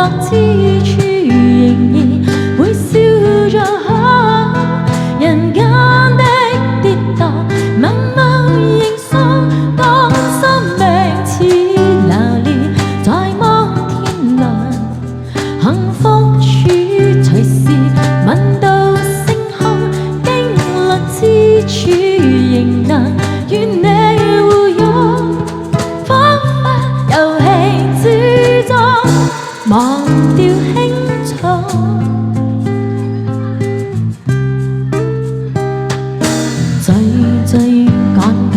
樂之處仍然會笑着人間的跌宕，默默認輸，當生命似流連在摩天輪，幸福處隨時聞到星空，經歷之處仍能與你互擁，彷彿遊戲之中忘掉輕重。最最簡簡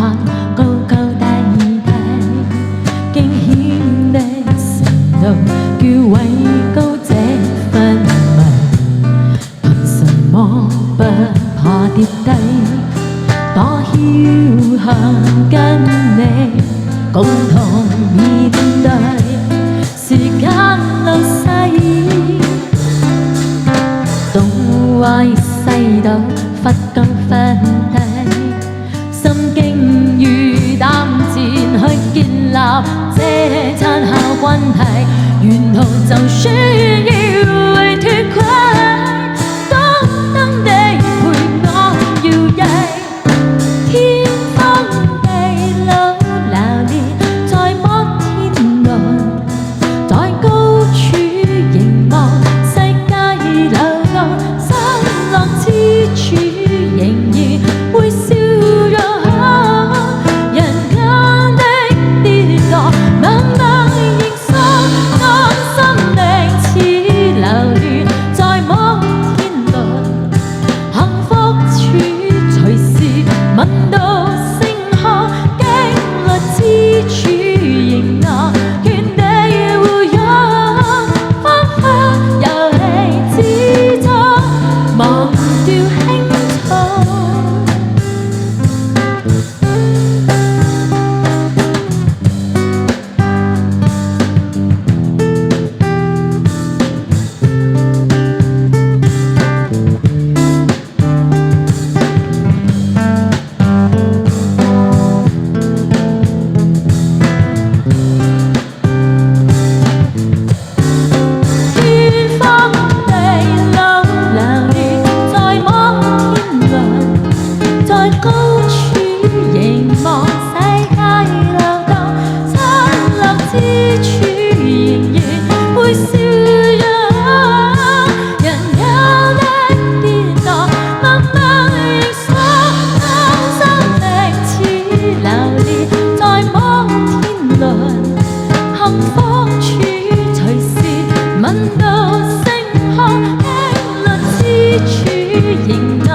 高高低低，驚險的程度叫位高這份迷，憑什麼不怕跌低？多僥倖跟你共同面對時間流逝，東歪西倒忽高忽低，心經與膽戰去建立這殘校軍體，沿途就算要會脫軌，高登地陪我搖曳，天荒地老流連在摩天輪，在高處凝望世界流動，失落之處仍然會笑着人間的跌宕，默默認輸，當生命似流連在摩天輪，幸福處隨時聞到星空，經歷之處仍能與你互擁，彷彿遊戲之中忘掉輕重。天荒地老流連在摩天輪，在高處凝望世界流動，失落之處仍然會笑着人間的跌宕，默默認輸，當生命似流連在摩天輪，幸福處隨時聞到星空，經歷之處仍能